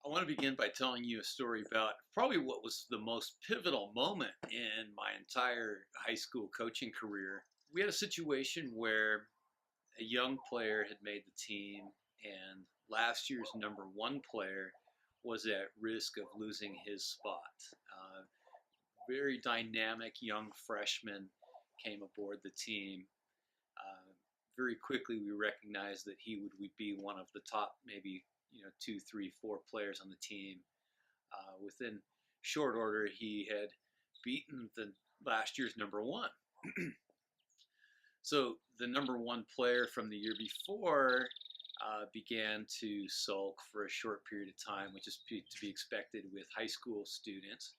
I want to begin by telling you a story about probably what was the most pivotal moment in my entire high school coaching career. We had a situation where a young player had made the team, and last year's number one player was at risk of losing his spot. Uh, Very dynamic young freshman came aboard the team. Uh, Very quickly, we recognized that he would be one of the top, maybe two, three, four players on the team. Within short order, he had beaten the last year's number one. So the number one player from the year before began to sulk for a short period of time, which is to be expected with high school students.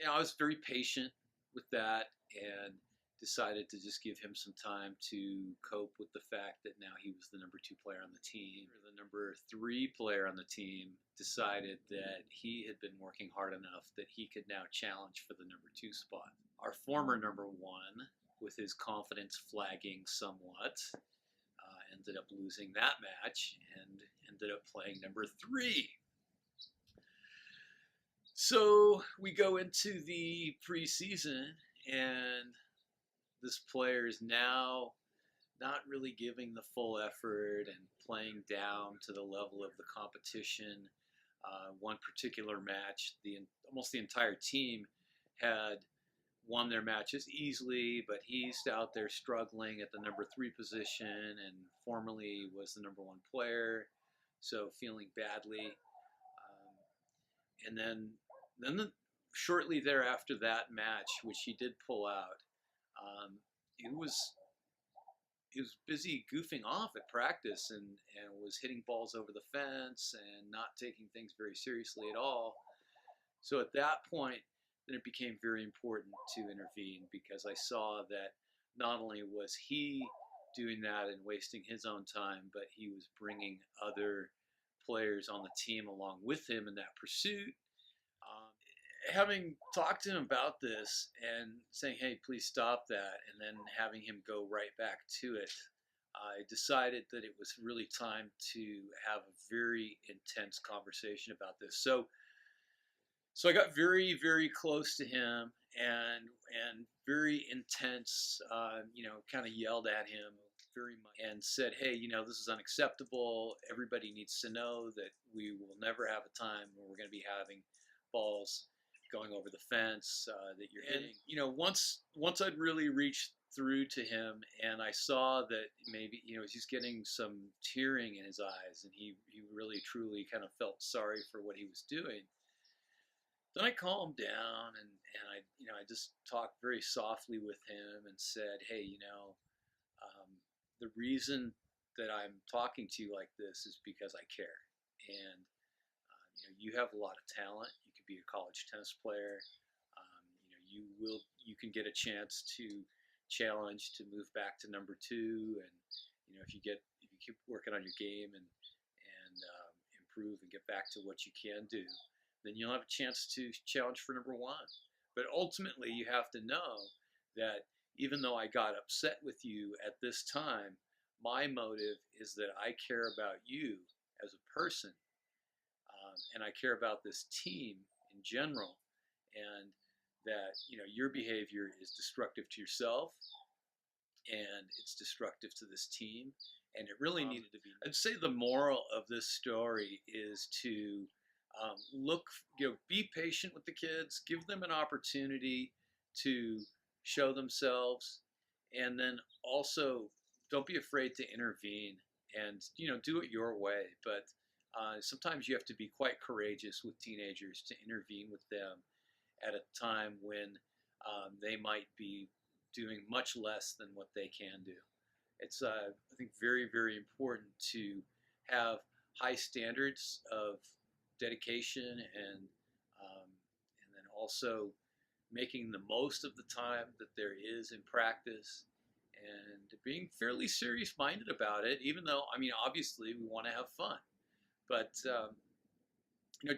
I was very patient with that and decided to just give him some time to cope with the fact that now he was the number two player on the team. The number three player on the team decided that he had been working hard enough that he could now challenge for the number two spot. Our former number one, with his confidence flagging somewhat, ended up losing that match and ended up playing number three. So we go into the preseason, and this player is now not really giving the full effort and playing down to the level of the competition. One particular match, almost the entire team had won their matches easily, but he's out there struggling at the number three position and formerly was the number one player, so feeling badly. And shortly thereafter that match, which he did pull out, he was busy goofing off at practice and was hitting balls over the fence and not taking things very seriously at all. So at that point, then it became very important to intervene, because I saw that not only was he doing that and wasting his own time, but he was bringing other players on the team along with him in that pursuit. Having talked to him about this and saying, hey, please stop that, and then having him go right back to it, I decided that it was really time to have a very intense conversation about this. So I got very, very close to him and very intense, kind of yelled at him very much and said, hey, this is unacceptable. Everybody needs to know that we will never have a time where we're going to be having balls going over the fence that you're hitting. Once I'd really reached through to him and I saw that maybe he's getting some tearing in his eyes and he really truly kind of felt sorry for what he was doing. Then I calmed down and I just talked very softly with him and said, hey, the reason that I'm talking to you like this is because I care. And you have a lot of talent. You could be a college tennis player. You can get a chance to challenge to move back to number two, and if you keep working on your game and improve and get back to what you can do, then you'll have a chance to challenge for number one. But ultimately, you have to know that even though I got upset with you at this time, my motive is that I care about you as a person. And I care about this team in general, and that your behavior is destructive to yourself, and it's destructive to this team, and it really needed to be. I'd say the moral of this story is to be patient with the kids, give them an opportunity to show themselves, and then also don't be afraid to intervene and do it your way. But sometimes you have to be quite courageous with teenagers to intervene with them at a time when they might be doing much less than what they can do. It's, I think, very, very important to have high standards of dedication and then also making the most of the time that there is in practice and being fairly serious-minded about it, even though, obviously we want to have fun. But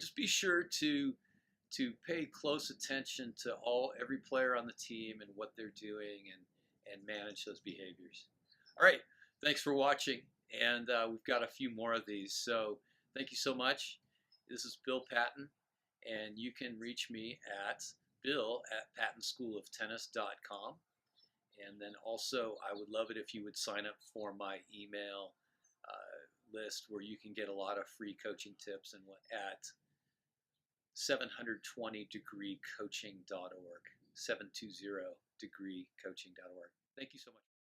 just be sure to pay close attention to every player on the team and what they're doing and manage those behaviors. All right, thanks for watching, and we've got a few more of these. So thank you so much, This is Bill Patton, and you can reach me at bill@pattonschooloftennis.com. And then also, I would love it if you would sign up for my email list, where you can get a lot of free coaching tips and what at 720degreecoaching.org, 720degreecoaching.org. Thank you so much.